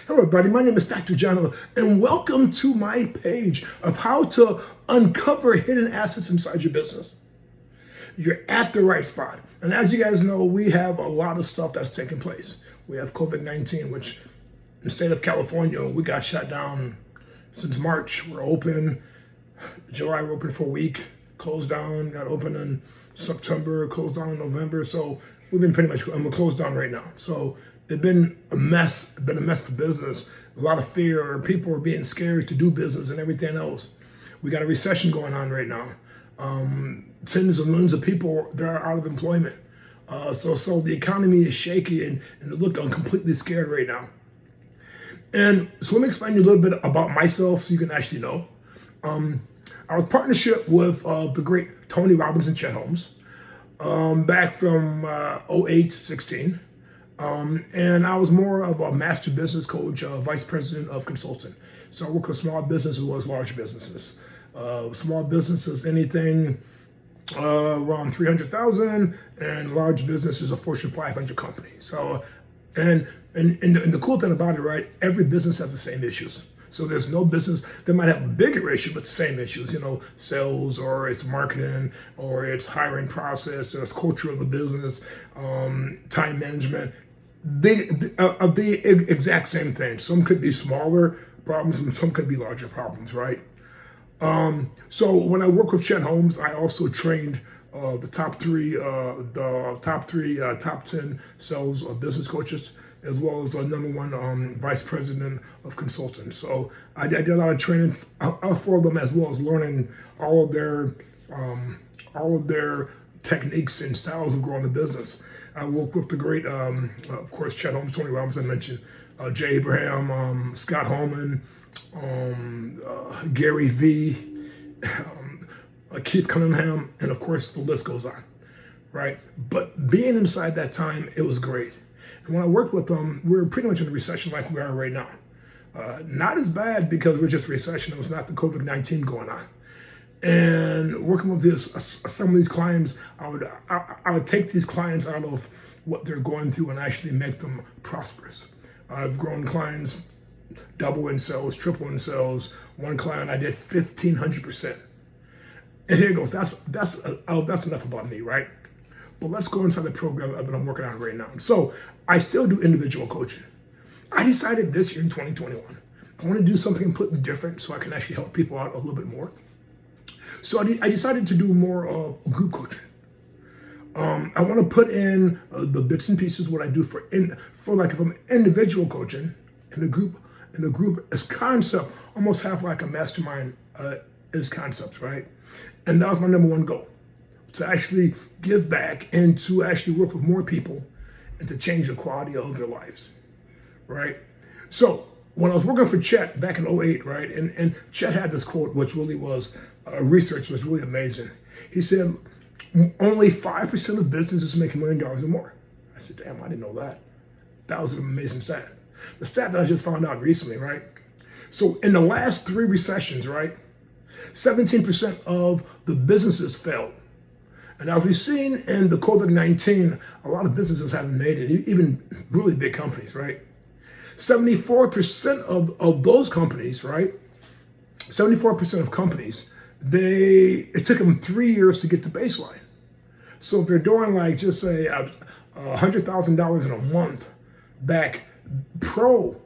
Hello everybody, my name is Dr. John, and welcome to my page of how to uncover hidden assets inside your business. You're at the right spot. And as you guys know, we have a lot of stuff that's taking place. We have COVID-19, which in the state of California, we got shut down since March. We're open. July, we're open for a week, closed down, got open in September, closed down in November. So we've been pretty much, and we're closed down right now. So it's been a mess, for business. A lot of fear, people are being scared to do business and everything else. We got a recession going on right now. Tens of millions of people, they're out of employment. So the economy is shaky and they look completely scared right now. And so let me explain to you a little bit about myself so you can actually know. I was partnership with the great Tony Robbins and Chet Holmes back from 08 to 16. And I was more of a master business coach, vice president of consulting. So I work with small businesses as well as large businesses. Small businesses, anything around 300,000, and large businesses, a Fortune 500 company. So, and the cool thing about it, right? Every business has the same issues. So there's no business that might have a bigger issue, but the same issues, sales, or it's marketing, or it's hiring process, or it's culture of the business, time management. The exact same thing. Some could be smaller problems and some could be larger problems, right? So when I work with Chet Holmes, I also trained the top 10 sales business coaches, as well as #1 vice president of consulting. So I did a lot of training for them, as well as learning all of their techniques and styles of growing the business. I work with the great, of course, Chet Holmes, Tony Robbins, I mentioned, Jay Abraham, Scott Holman, Gary Vee, Keith Cunningham, and of course the list goes on, right? But being inside that time, it was great. And when I worked with them, we were pretty much in a recession like we are right now. Not as bad because we're just recession, it was not the COVID-19 going on. And working with some of these clients, I would take these clients out of what they're going through and actually make them prosperous. I've grown clients double in sales, triple in sales. One client I did 1,500%. And here it goes. That's enough about me, right? But let's go inside the program that I'm working on right now. So I still do individual coaching. I decided this year in 2021, I want to do something completely different so I can actually help people out a little bit more. So I decided to do more of group coaching. I want to put in the bits and pieces what I do for like if I'm individual coaching, in the group as concept, almost have like a mastermind as concepts, right? And that was my #1 goal, to actually give back and to actually work with more people and to change the quality of their lives, right? So when I was working for Chet back in 08, right, and Chet had this quote, which really was, research was really amazing. He said, only 5% of businesses make $1 million or more. I said, damn, I didn't know that. That was an amazing stat. The stat that I just found out recently, right? So in the last 3 recessions, right, 17% of the businesses failed. And as we've seen in the COVID-19, a lot of businesses haven't made it, even really big companies, right? 74% of those companies, right? 74% of companies, it took them 3 years to get to baseline. So if they're doing like, just say $100,000 in a month back before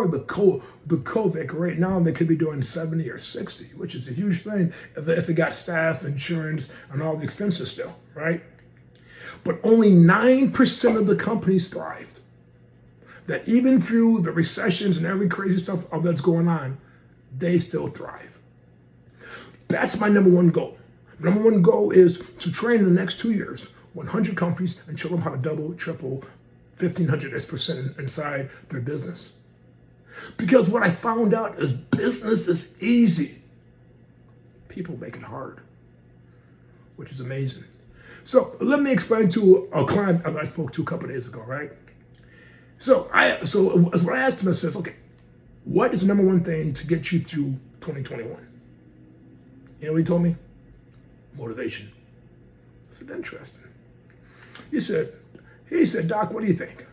the COVID, right now they could be doing 70 or 60, which is a huge thing if they got staff, insurance, and all the expenses still, right? But only 9% of the companies thrived. That even through the recessions and every crazy stuff that's going on, they still thrive. That's my #1 goal. #1 goal is to train in the next 2 years 100 companies and show them how to double, triple, 1,500% inside their business. Because what I found out is business is easy. People make it hard, which is amazing. So let me explain to a client that I spoke to a couple of days ago, right? So what I asked him, I says, okay, what is the #1 thing to get you through 2021? You know what he told me? Motivation. I said, interesting. He said, Doc, what do you think?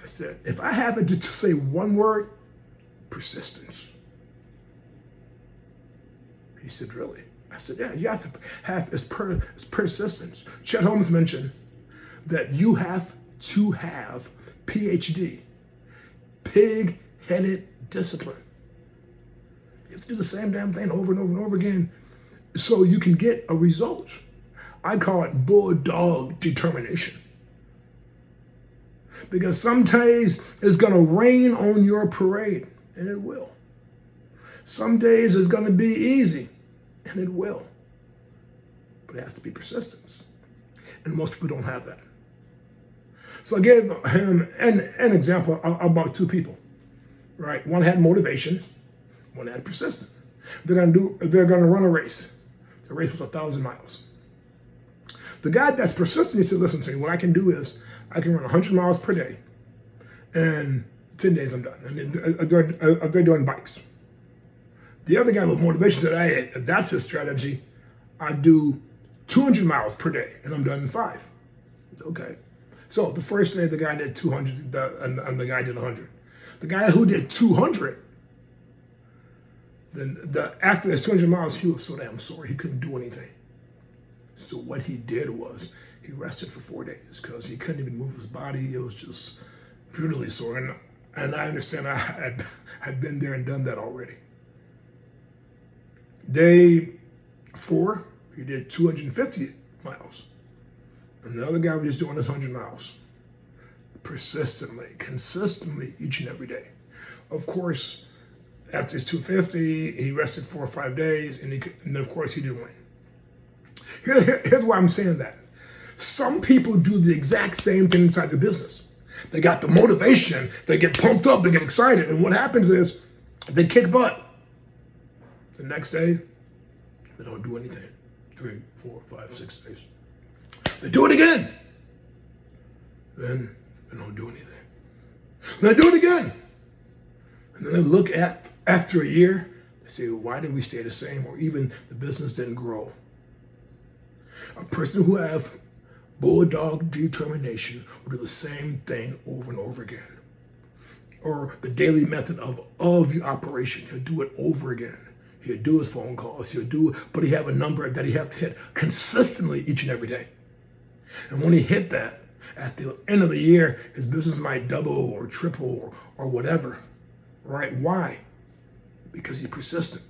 I said, if I have it to say one word, persistence. He said, really? I said, yeah, you have to have it's persistence. Chet Holmes mentioned that you have to have PhD, pig-headed discipline. You have to do the same damn thing over and over and over again so you can get a result. I call it bulldog determination. Because some days it's going to rain on your parade, and it will. Some days it's going to be easy, and it will. But it has to be persistence. And most people don't have that. So I gave him an example about two people, right? One had motivation, one had persistence. They're going to run a race. The race was 1,000 miles. The guy that's persistent, he said, listen to me, what I can do is I can run 100 miles per day, and 10 days I'm done. And they're doing bikes. The other guy with motivation said, hey, if that's his strategy, I do 200 miles per day, and I'm done in 5. Okay. So the first day, the guy did 200, and the guy did 100. The guy who did 200, then after his 200 miles, he was so damn sore, he couldn't do anything. So what he did was he rested for 4 days because he couldn't even move his body. It was just brutally sore. And I understand I had been there and done that already. Day 4, he did 250 miles. And the other guy was just doing his 100 miles. Persistently, consistently, each and every day. Of course, after his 250, he rested 4 or 5 days, and then of course he didn't win. Here's why I'm saying that. Some people do the exact same thing inside the business. They got the motivation, they get pumped up, they get excited, and what happens is they kick butt. The next day, they don't do anything. 3, 4, 5, 6 days. They do it again. Then they don't do anything. Then they do it again. And then they look at, after a year, they say, why did we stay the same? Or even the business didn't grow. A person who has bulldog determination will do the same thing over and over again. Or the daily method of your operation. He'll do it over again. He'll do his phone calls. But he have a number that he have to hit consistently each and every day. And when he hit that, at the end of the year, his business might double or triple or whatever. Right? Why? Because he's persistent.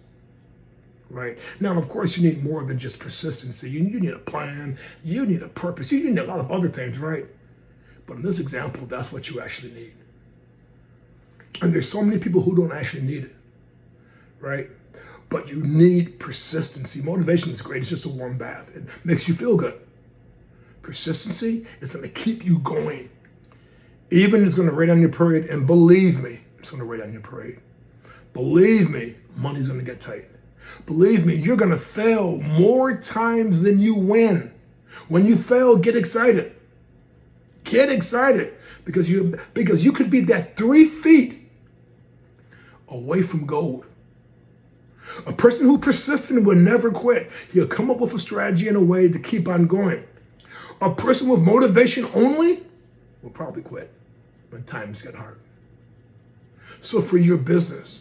Right? Now, of course, you need more than just persistency. You need a plan. You need a purpose. You need a lot of other things, right? But in this example, that's what you actually need. And there's so many people who don't actually need it, right? But you need persistency. Motivation is great. It's just a warm bath. It makes you feel good. Persistency is going to keep you going. Even it's going to rain on your parade, and believe me, it's going to rain on your parade. Believe me, money's going to get tight. Believe me, you're going to fail more times than you win. When you fail, get excited. Get excited because you could be that 3 feet away from gold. A person who persistent will never quit. He'll come up with a strategy and a way to keep on going. A person with motivation only will probably quit when times get hard. So for your business,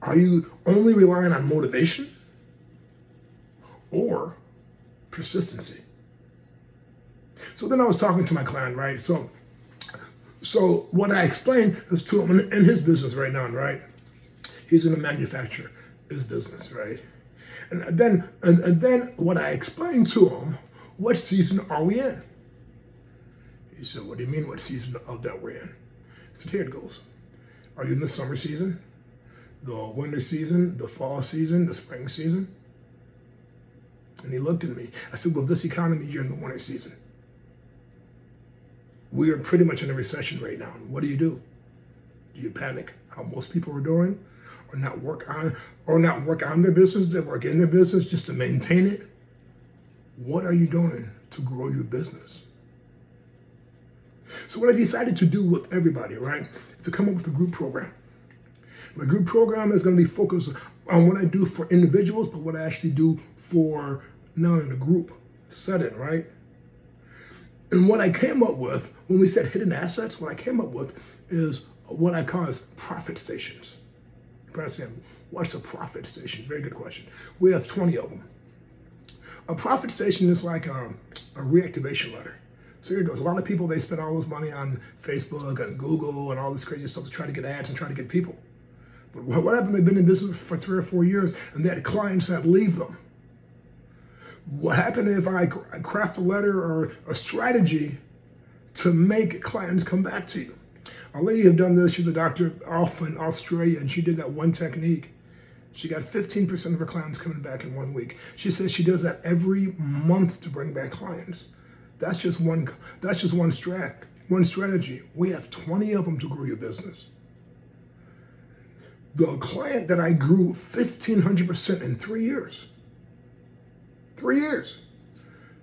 are you only relying on motivation or persistency? So then I was talking to my client, right? So what I explained is to him in his business right now, right? He's in a manufacturer, his business, right? And then what I explained to him, what season are we in? He said, what do you mean what season that we're in? I said, here it goes. Are you in the summer season, the winter season, the fall season, the spring season? And he looked at me. I said, well, this economy, you're in the winter season. We are pretty much in a recession right now. What do? Do you panic, how most people are doing? Or not work on their business, they work in their business just to maintain it? What are you doing to grow your business? So what I decided to do with everybody, right, is to come up with a group program. My group program is going to be focused on what I do for individuals, but what I actually do for now in a group setting, right? And what I came up with, when we said hidden assets, what I came up with is what I call as profit stations. President, what's a profit station? Very good question. We have 20 of them. A profit station is like a reactivation letter. So here it goes. A lot of people, they spend all this money on Facebook and Google and all this crazy stuff to try to get ads and try to get people. But what happened? They've been in business for 3 or 4 years and they had clients that leave them. What happened if I craft a letter or a strategy to make clients come back to you? A lady had done this. She's a doctor off in Australia, and she did that one technique. She got 15% of her clients coming back in 1 week. She says she does that every month to bring back clients. That's just one strategy. We have 20 of them to grow your business. The client that I grew 1,500% in 3 years. 3 years.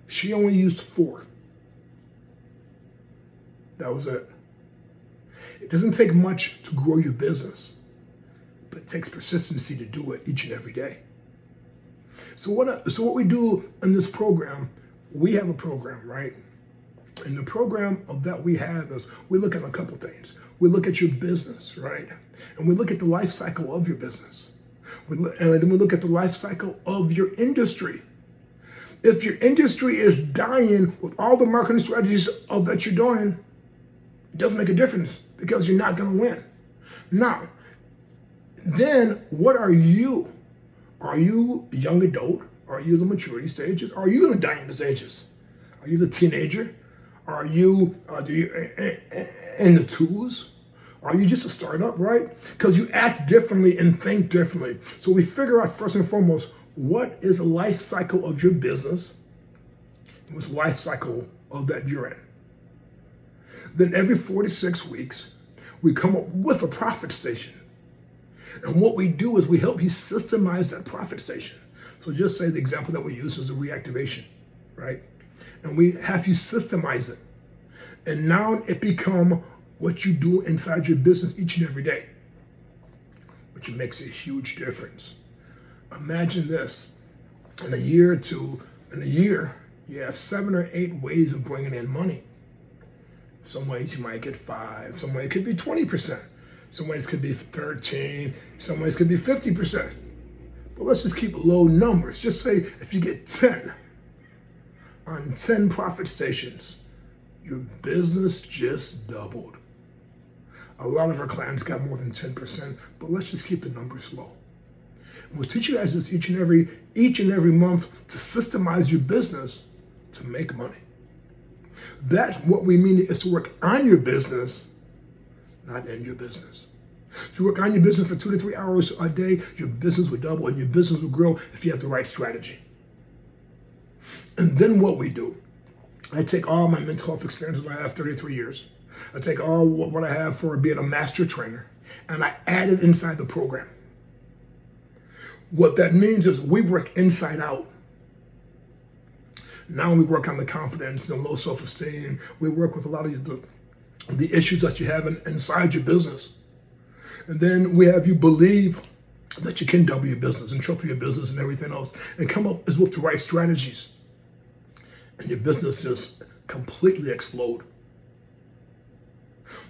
She only used 4. That was it. It doesn't take much to grow your business, but it takes persistency to do it each and every day. So what we do in this program, we have a program, right? And the program that we have is we look at a couple things. We look at your business, right? And we look at the life cycle of your business. And then we look at the life cycle of your industry. If your industry is dying with all the marketing strategies that you're doing, it doesn't make a difference because you're not going to win. Now, then what are you? Are you a young adult? Are you the maturity stages? Are you in the dying stages? Are you the teenager? Are you in the twos? Are you just a startup, right? Because you act differently and think differently. So we figure out first and foremost, what is the life cycle of your business? What's the life cycle of that you're in? Then every 4 to 6 weeks, we come up with a profit station. And what we do is we help you systemize that profit station. So just say the example that we use is a reactivation, right? And we have you systemize it. And now it become what you do inside your business each and every day, which makes a huge difference. Imagine this, in a year, you have 7 or 8 ways of bringing in money. Some ways you might get 5, some ways it could be 20%, some ways it could be 13, some ways it could be 50%. But let's just keep low numbers. Just say if you get 10 on 10 profit stations, your business just doubled. A lot of our clients got more than 10%, but let's just keep the numbers low. And we'll teach you guys this each and every month to systemize your business to make money. That's what we mean is to work on your business, not in your business. If you work on your business for 2 to 3 hours a day, your business will double and your business will grow if you have the right strategy. And then what we do, I take all my mental health experiences. I have 33 years. I take all what I have for being a master trainer and I add it inside the program. What that means is we work inside out. Now we work on the confidence, the low self-esteem. We work with a lot of the issues that you have inside your business. And then we have you believe that you can double your business and triple your business and everything else and come up with the right strategies. And your business just completely explode.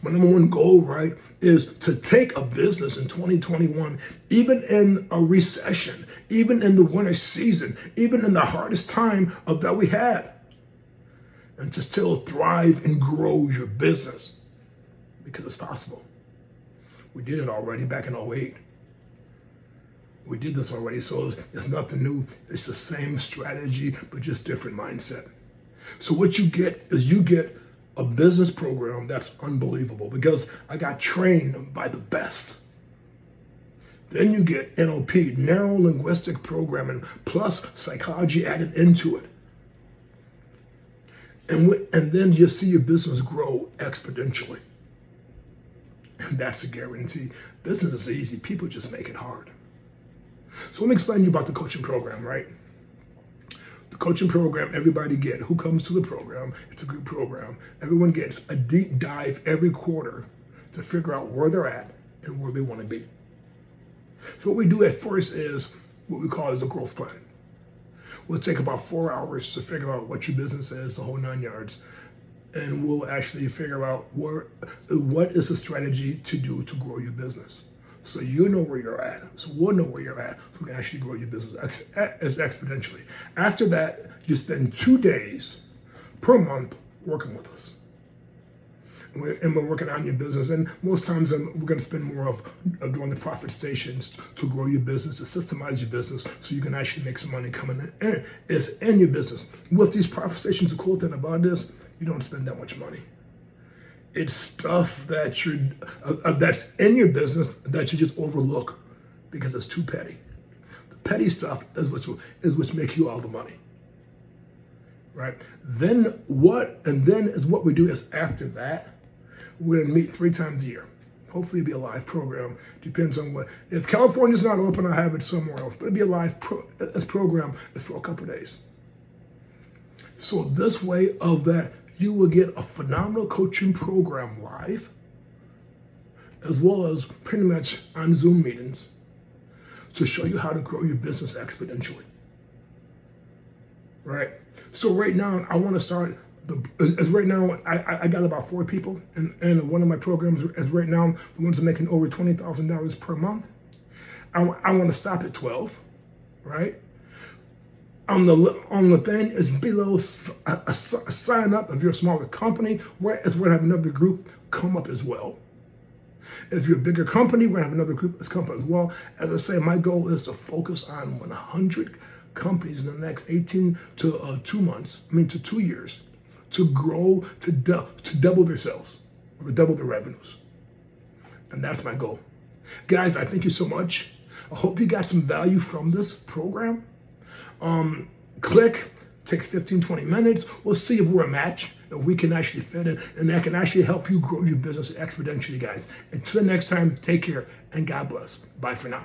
My number one goal, right, is to take a business in 2021, even in a recession, even in the winter season, even in the hardest time that we had, and to still thrive and grow your business because it's possible. We did it already back in 2008. We did this already, so it's nothing new. It's the same strategy, but just different mindset. So what you get is you get a business program that's unbelievable because I got trained by the best. Then you get NLP, Neuro Linguistic Programming, plus psychology added into it. And then you see your business grow exponentially. And that's a guarantee. Business is easy. People just make it hard. So let me explain to you about the coaching program, right? The coaching program, everybody gets. Who comes to the program? It's a group program. Everyone gets a deep dive every quarter to figure out where they're at and where they want to be. So what we do at first is what we call is a growth plan. We'll take about 4 hours to figure out what your business is, the whole 9 yards. and we'll actually figure out what is the strategy to do to grow your business. So you know where you're at. So we'll know where you're at. So we can actually grow your business exponentially. After that, you spend 2 days per month working with us. And we're working on your business. And most times we're going to spend more of doing the profit stations to grow your business, to systemize your business so you can actually make some money coming in your business. With these profit stations, the cool thing about this, you don't spend that much money. It's stuff that that's in your business that you just overlook because it's too petty. The petty stuff is what's make you all the money, right? Then what we do is after that, we're gonna meet 3 times a year. Hopefully it'll be a live program. Depends on what. If California's not open, I'll have it somewhere else. But it'll be a live program for a couple of days. So this way of that, you will get a phenomenal coaching program live, as well as pretty much on Zoom meetings to show you how to grow your business exponentially. Right? So right now, I want to start, right now, I got about 4 people, and one of my programs is right now, the ones that are making over $20,000 per month. I want to stop at 12, right? On the thing is below a sign up if you're a smaller company. We're going to have another group come up as well. If you're a bigger company, we're going to have another group that's come up as well. As I say, my goal is to focus on 100 companies in the next 18 to 2 years, to grow to double their sales or to double their revenues. And that's my goal. Guys, I thank you so much. I hope you got some value from this program. Click, takes 15-20 minutes. We'll see if we're a match, if we can actually fit it, and that can actually help you grow your business exponentially, guys. Until the next time, take care and God bless. Bye for now.